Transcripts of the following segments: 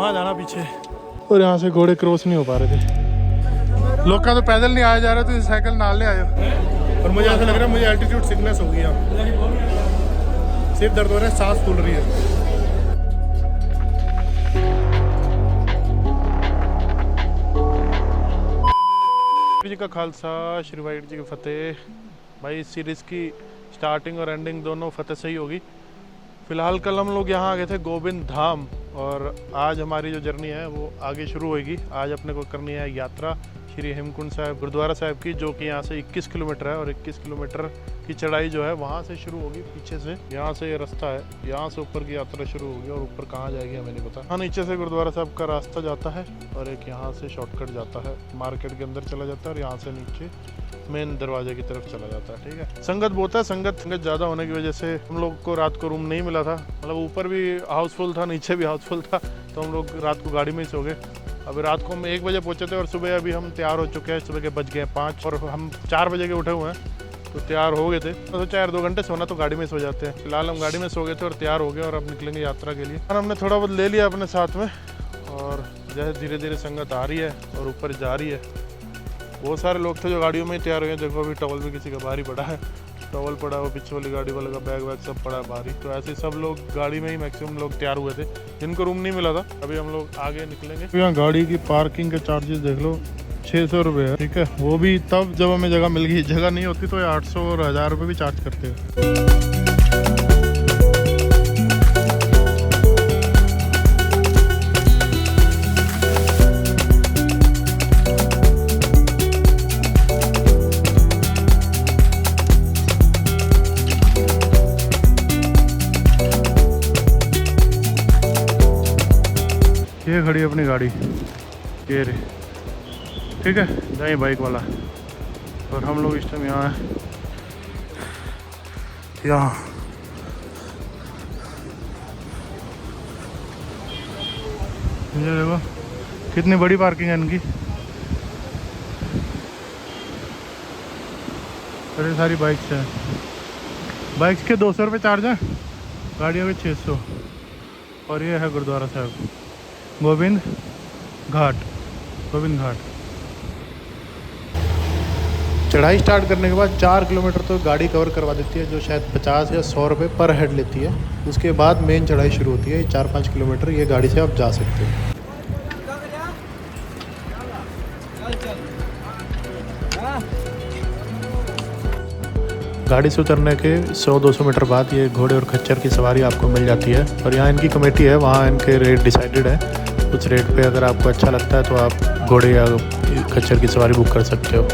वहाँ जाना पीछे। और यहाँ से घोड़े क्रॉस नहीं हो पा रहे थे। लोग का तो पैदल नहीं आया जा रहा, तो साइकिल नाल ले आयो। और मुझे ऐसा लग रहा है मुझे एल्टीट्यूड सिकनेस हो गया, सिर दर्द हो रहा है, सांस फूल रही है। जी का खालसा, श्री वाहिगुरू जी की फतेह। भाई इस सीरीज़ की स्टार्टिंग और एंडिंग दोनों फतेह से ही होगी। फ़िलहाल कल हम लोग यहाँ आ गए थे गोविंद धाम, और आज हमारी जो जर्नी है वो आगे शुरू होगी। आज अपने को करनी है यात्रा श्री हेमकुंड साहिब गुरुद्वारा साहिब की, जो कि यहाँ से 21 किलोमीटर है। और 21 किलोमीटर की चढ़ाई जो है वहाँ से शुरू होगी पीछे से। यहाँ से ये रास्ता है, यहाँ से ऊपर की यात्रा शुरू होगी, और ऊपर कहाँ जाएगी हमें नहीं पता। हाँ, नीचे से गुरुद्वारा साहिब का रास्ता जाता है, और एक यहाँ से शॉर्टकट जाता है, मार्केट के अंदर चला जाता है, और यहाँ से नीचे मेन दरवाजे की तरफ चला जाता है। ठीक है, संगत बहुत है, संगत ज़्यादा होने की वजह से हम लोग को रात को रूम नहीं मिला था। मतलब ऊपर भी हाउसफुल था, नीचे भी हाउसफुल था, तो हम लोग रात को गाड़ी में ही सो गए। अभी रात को हम 1 बजे पहुंचे थे, और सुबह अभी हम तैयार हो चुके हैं। सुबह के बज गए 5, और हम 4 बजे के उठे हुए हैं, तो तैयार हो गए थे। तो सोचा यार 2 घंटे सोना, तो गाड़ी में सो जाते हैं। फिलहाल हम गाड़ी में सो गए थे और तैयार हो गए, और अब निकलेंगे यात्रा के लिए। और हमने थोड़ा बहुत ले लिया अपने साथ में, और जैसे धीरे धीरे संगत आ रही है और ऊपर जा रही है। बहुत सारे लोग थे जो गाड़ियों में ही तैयार हुए। देखो अभी टॉवल भी किसी का भारी पड़ा है, टॉवल पड़ा है, वो पीछे वाली गाड़ी वाले का बैग वैग सब पड़ा है भारी। तो ऐसे सब लोग गाड़ी में ही मैक्सिमम लोग तैयार हुए थे, जिनको रूम नहीं मिला था। अभी हम लोग आगे निकलेंगे। तो यहाँ गाड़ी की पार्किंग के चार्जेस देख लो, 600 रुपये है। ठीक है, वो भी तब जब हमें जगह मिल गई। जगह नहीं होती तो ये 800 और 1000 रुपये भी चार्ज करते हैं। ये खड़ी है अपनी गाड़ी, ये रे। ठीक है, जाइए बाइक वाला। और हम लोग इस टाइम यहाँ हैं, यहाँ ये देखो कितनी बड़ी पार्किंग है इनकी। बड़ी सारी बाइक्स हैं। बाइक्स के 200 रुपये चार्ज है, गाड़ियों के 600। और ये है गुरुद्वारा साहिब गोविंद घाट, गोविंद घाट। चढ़ाई स्टार्ट करने के बाद 4 किलोमीटर तो गाड़ी कवर करवा देती है, जो शायद 50 या 100 रुपये पर हेड लेती है। उसके बाद मेन चढ़ाई शुरू होती है। 4-5 किलोमीटर ये गाड़ी से आप जा सकते हो। गाड़ी से उतरने के 100-200 मीटर बाद ये घोड़े और खच्चर की सवारी आपको मिल जाती है। और यहाँ इनकी कमेटी है, वहाँ इनके रेट डिसाइडेड है। कुछ रेट पे अगर आपको अच्छा लगता है तो आप घोड़े या खच्चर की सवारी बुक कर सकते हो।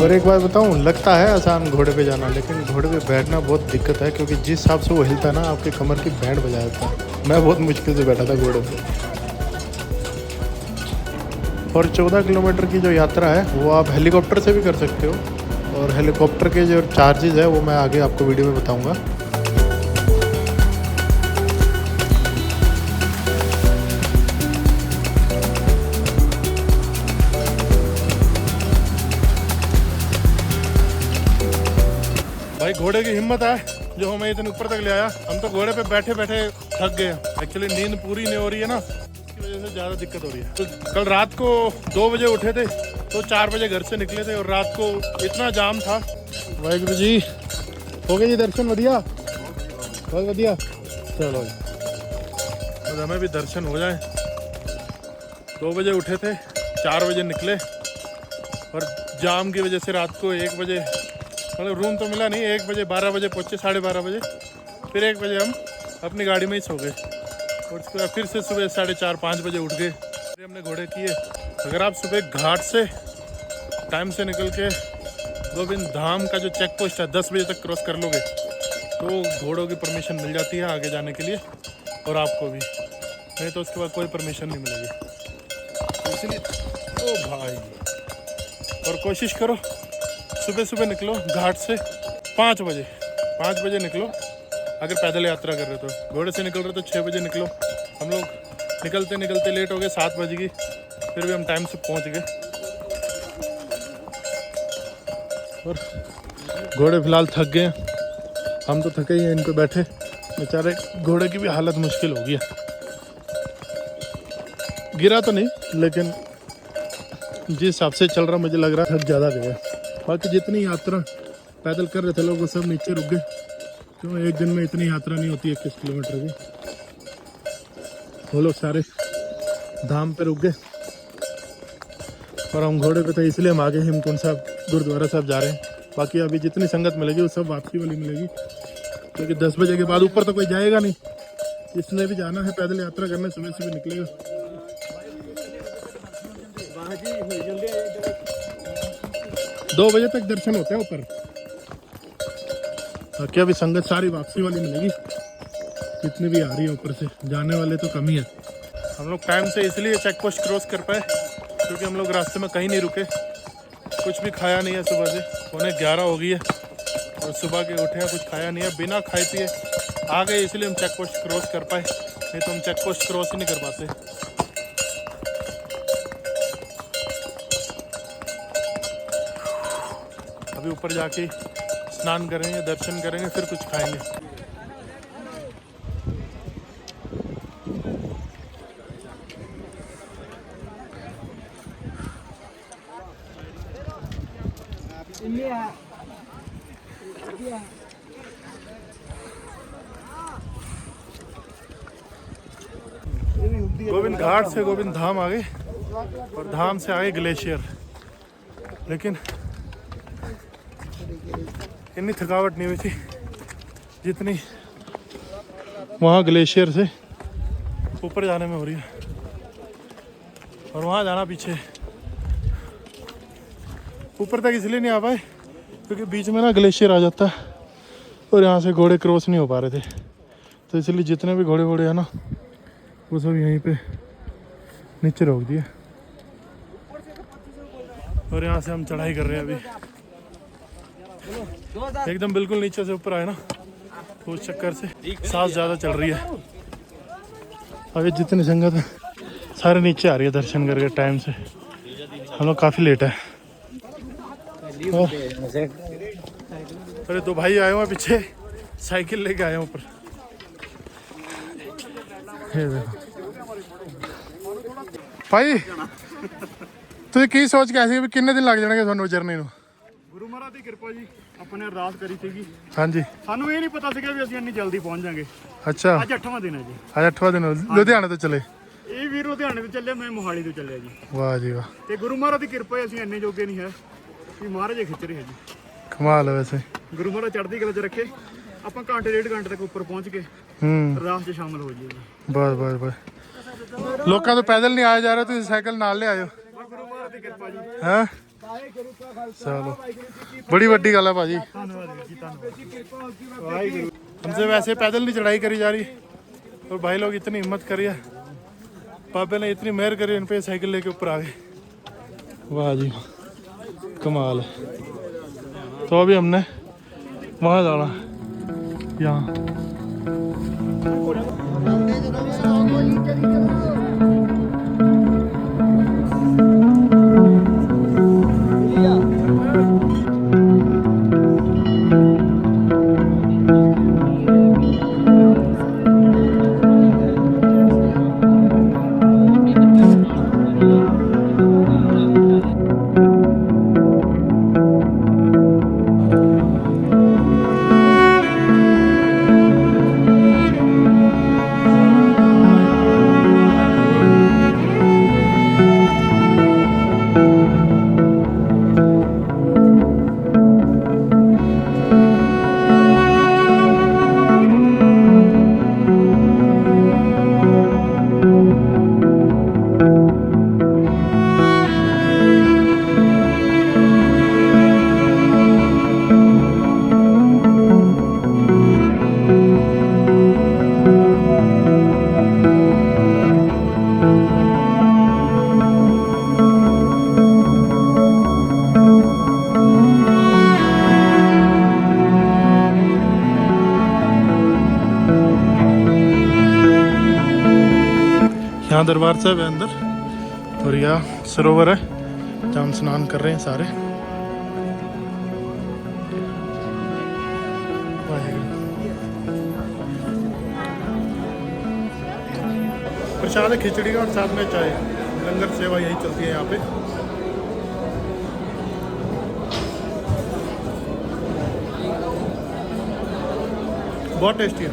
और एक बात बताऊं, लगता है आसान घोड़े पे जाना, लेकिन घोड़े पे बैठना बहुत दिक्कत है, क्योंकि जिस हिसाब से वो हिलता है ना, आपके कमर की बैंड बजा देता है। मैं बहुत मुश्किल से बैठा था घोड़े पे। और 14 किलोमीटर की जो यात्रा है वो आप हेलीकॉप्टर से भी कर सकते हो, और हेलीकॉप्टर के जो चार्जेस है वो मैं आगे आपको वीडियो में बताऊँगा। भाई घोड़े की हिम्मत है जो हमें इतने ऊपर तक ले आया। हम तो घोड़े पे बैठे बैठे थक गए। एक्चुअली नींद पूरी नहीं हो रही है ना, इसकी वजह से ज़्यादा दिक्कत हो रही है। तो कल रात को 2 बजे उठे थे तो 4 बजे घर से निकले थे और रात को इतना जाम था। वाहिगुरु जी, हो गए जी दर्शन? बढ़िया, बहुत बढ़िया। चलो तो हमें भी दर्शन हो जाए। 2 बजे उठे थे, 4 बजे निकले और जाम की वजह से रात को 1 बजे, मतलब रूम तो मिला नहीं, 1 बजे 12 बजे पहुँचे, 12:30 बजे। फिर 1 बजे हम अपनी गाड़ी में ही सो गए और उसके बाद फिर से सुबह 4:30-5 बजे उठ गए। फिर हमने घोड़े किए। अगर आप सुबह घाट से टाइम से निकल के गोविंद धाम का जो चेक पोस्ट है 10 बजे तक क्रॉस कर लोगे तो घोड़ों की परमिशन मिल जाती है आगे जाने के लिए, और आपको भी, नहीं तो उसके बाद कोई परमिशन नहीं मिलेगी। तो इसलिए ओ भाई, और कोशिश करो सुबह सुबह निकलो घाट से 5 बजे, 5 बजे निकलो। अगर पैदल यात्रा कर रहे हो तो, घोड़े से निकल रहे तो 6 बजे निकलो। हम लोग निकलते निकलते लेट हो गए, 7 बज गई, फिर भी हम टाइम से पहुंच गए। और घोड़े फिलहाल थक गए, हम तो थके ही हैं इन पे बैठे। बेचारे घोड़े की भी हालत मुश्किल हो गई है। गिरा तो नहीं, लेकिन जिस हिसाब से चल रहा मुझे लग रहा है थक ज़्यादा गया। बाकी जितनी यात्रा पैदल कर रहे थे लोग वो सब नीचे रुक गए, क्यों एक दिन में इतनी यात्रा नहीं होती 21 किलोमीटर की। वो लोग सारे धाम पे रुक गए और हम घोड़े पे थे, इसलिए हम आगे हेमकुंड साहब गुरुद्वारा साहब जा रहे हैं। बाकी अभी जितनी संगत मिलेगी वो सब वापसी वाली मिलेगी, क्योंकि 10 बजे के बाद ऊपर तो कोई जाएगा नहीं। जिसने भी जाना है पैदल यात्रा करने सुबह सुबह निकलेगा। 2 बजे तक दर्शन होते हैं ऊपर। बाकी अभी संगत सारी वापसी वाली मिलेगी, जितनी भी आ रही है ऊपर से, जाने वाले तो कम ही है। हम लोग टाइम से इसलिए चेक पोस्ट क्रॉस कर पाए क्योंकि हम लोग रास्ते में कहीं नहीं रुके, कुछ भी खाया नहीं है सुबह से। 11:15 हो गई है और सुबह के उठे हैं, कुछ खाया नहीं है, बिना खाए पिए आ गए, इसलिए हम चेक पोस्ट क्रॉस कर पाए, नहीं तो हम चेक पोस्ट क्रॉस ही नहीं कर पाते। अभी ऊपर जाके स्नान करेंगे, दर्शन करेंगे, फिर कुछ खाएंगे। गोविंद घाट से गोविंद धाम आ गए और धाम से आगे ग्लेशियर, लेकिन इतनी थकावट नहीं हुई थी जितनी वहाँ ग्लेशियर से ऊपर जाने में हो रही है। और वहाँ जाना पीछे ऊपर तक इसलिए नहीं आ पाए क्योंकि बीच में ना ग्लेशियर आ जाता है और यहाँ से घोड़े क्रॉस नहीं हो पा रहे थे, तो इसलिए जितने भी घोड़े वोड़े हैं ना वो सब यहीं पे नीचे रोक दिए और यहाँ से हम चढ़ाई कर रहे हैं। अभी एकदम बिल्कुल नीचे से ऊपर आए ना, तो उस चक्कर से सांस ज़्यादा चल रही है। अभी जितनी संगत है सारे नीचे आ रही है दर्शन करके टाइम से। हम लोग काफ़ी लेट है। अरे 2 भाई आए हुए पीछे, साइकिल लेके आए हैं ऊपर। भाई ਤੁਸੀਂ ਕੀ ਸੋਚ ਕੇ ਆਏ ਸੀ ਵੀ ਕਿੰਨੇ ਦਿਨ ਲੱਗ ਜਾਣਗੇ ਤੁਹਾਨੂੰ ਜਰਨੀ ਨੂੰ? ਗੁਰੂ ਮਹਾਰਾਜ ਦੀ ਕਿਰਪਾ ਜੀ, ਆਪਣੇ ਅਰਦਾਸ ਕਰੀ ਸੀਗੀ। ਹਾਂਜੀ, ਸਾਨੂੰ ਇਹ ਨਹੀਂ ਪਤਾ ਸੀਗਾ ਵੀ ਅਸੀਂ ਇੰਨੀ ਜਲਦੀ ਪਹੁੰਚ ਜਾਾਂਗੇ। ਅੱਛਾ, ਅੱਜ 8ਵਾਂ ਦਿਨ ਹੈ ਜੀ। ਅੱਜ 8ਵਾਂ ਦਿਨ ਲੁਧਿਆਣੇ ਤੋਂ ਚਲੇ? ਇਹ ਵੀਰ ਲੁਧਿਆਣੇ ਤੋਂ ਚੱਲਿਆ, ਮੈਂ ਮੋਹਾਲੀ ਤੋਂ ਚੱਲਿਆ ਜੀ। ਵਾਹ ਜੀ ਵਾਹ। ਤੇ ਗੁਰੂ ਮਹਾਰਾਜ ਦੀ ਕਿਰਪਾ ਹੈ, ਅਸੀਂ ਇੰਨੇ ਜੋਗੇ ਨਹੀਂ ਹੈ ਵੀ ਮਹਾਰਾਜ ਹੀ ਖਿੱਚ ਰਹੇ ਹੈ ਜੀ। ਕਮਾਲ ਹੈ ਵੈਸੇ। ਗੁਰੂ ਮਹਾਰਾਜ ਚੜ੍ਹਦੀ ਕਲਾ 'ਚ ਰੱਖੇ, ਆਪਾਂ ਘੰਟੇ 1.5 ਘੰਟੇ ਤੱਕ ਉੱਪਰ ਪਹੁੰਚ ਕੇ ਅਰਦਾਸ 'ਚ ਸ਼ਾਮਲ ਹੋ ਜਾਈਏ ਜੀ। ਬਸ ਬਸ ਬਸ। ਲੋਕਾਂ ਤੋਂ ਪੈਦਲ ਨਹੀਂ ਆਇਆ ਜਾ ਰਿਹਾ, ਤੁਸੀਂ ਸਾਈਕਲ ਨਾਲ ਲੈ ਆਇਓ। ਗੁਰੂ ਮਹਾਰਾਜ ਦੀ ਕਿਰਪਾ ਜੀ। ਹੈ चलो, बड़ी वड्डी गल है भाजी। हमसे वैसे पैदल नहीं चढ़ाई करी जा रही और भाई लोग इतनी हिम्मत करी है, पापे ने इतनी मेहर करी, इन पे साइकिल लेके ऊपर आ गए। वाह जी कमाल है। तो अभी हमने वहाँ जाना, यहाँ यहाँ दरबार साहब है अंदर और यहाँ सरोवर है जहाँ हम स्नान कर रहे हैं सारे। प्रसाद है खिचड़ी का और साथ में चाय। लंगर सेवा यही चलती है यहाँ पे। बहुत टेस्टी है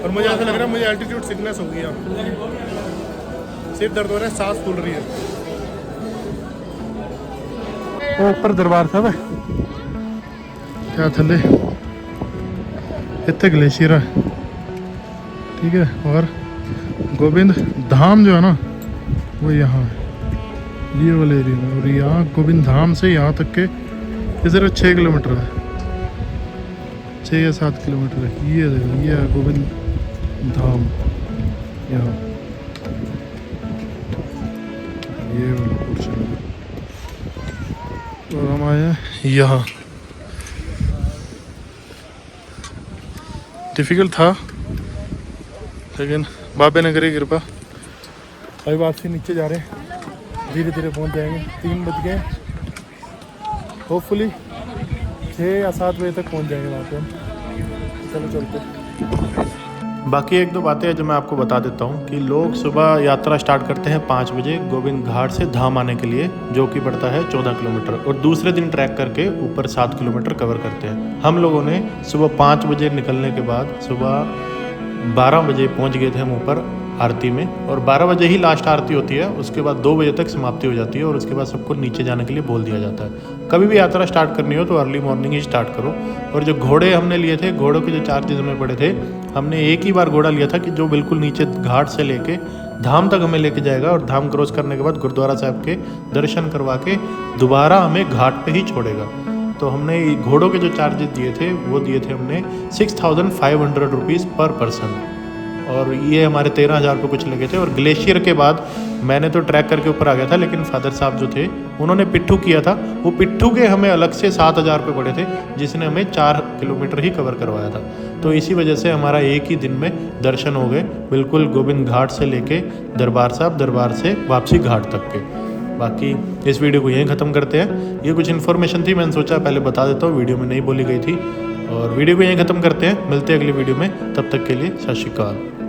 और मुझे ऐसा लग रहा है मुझे एल्टीट्यूड सिकनेस हो गई है, सिर दर्द हो रहा है, सांस फूल रही है। वो ऊपर दरबार साहब है क्या थले इतने ग्लेशियर है, ठीक है। और गोविंद धाम जो है ना वो यहाँ है ये वाले एरिया में, और यहाँ गोविंद धाम से यहाँ तक के ये सिर्फ 6 किलोमीटर है, 6 या 7 किलोमीटर है। ये देखो ये है गोविंद धाम यहाँ, ये वाला पोर्शन है। और हम आए हैं यहाँ। डिफिकल्ट था लेकिन बाबे ने करी कृपा। अभी वापसी नीचे जा रहे हैं, धीरे धीरे पहुंच जाएंगे। 3 बज गए, होपफुली 6 या 7 बजे तक पहुंच जाएंगे वहाँ पे हम। चलो चलते। बाकी 1-2 बातें जो मैं आपको बता देता हूँ कि लोग सुबह यात्रा स्टार्ट करते हैं 5 बजे गोविंद घाट से धाम आने के लिए, जो कि पड़ता है 14 किलोमीटर, और दूसरे दिन ट्रैक करके ऊपर 7 किलोमीटर कवर करते हैं। हम लोगों ने सुबह 5 बजे निकलने के बाद सुबह 12 बजे पहुँच गए थे हम ऊपर आरती में, और 12 बजे ही लास्ट आरती होती है। उसके बाद 2 बजे तक समाप्ति हो जाती है और उसके बाद सबको नीचे जाने के लिए बोल दिया जाता है। कभी भी यात्रा स्टार्ट करनी हो तो अर्ली मॉर्निंग ही स्टार्ट करो। और जो घोड़े हमने लिए थे, घोड़ों के जो चार्जेस हमें पड़े थे, हमने एक ही बार घोड़ा लिया था कि जो बिल्कुल नीचे घाट से लेके धाम तक हमें लेके जाएगा, और धाम क्रॉस करने के बाद गुरुद्वारा साहब के दर्शन करवा के दोबारा हमें घाट पे ही छोड़ेगा। तो हमने घोड़ों के जो चार्जेस दिए थे वो दिए थे हमने 6500 रुपीज़ पर पर्सन, और ये हमारे 13,000 रुपये कुछ लगे थे। और ग्लेशियर के बाद मैंने तो ट्रैक करके ऊपर आ गया था, लेकिन फादर साहब जो थे उन्होंने पिट्ठू किया था, वो पिट्ठू के हमें अलग से 7,000 रुपये पड़े थे, जिसने हमें 4 किलोमीटर ही कवर करवाया था। तो इसी वजह से हमारा एक ही दिन में दर्शन हो गए, बिल्कुल गोविंद घाट से लेके दरबार साहब, दरबार से वापसी घाट तक के। बाकी इस वीडियो को यहीं ख़त्म करते हैं। ये कुछ इन्फॉर्मेशन थी, मैंने सोचा पहले बता देता हूँ, वीडियो में नहीं बोली गई थी। और वीडियो को यहीं ख़त्म करते हैं, मिलते हैं अगली वीडियो में। तब तक के लिए सत श्री अकाल।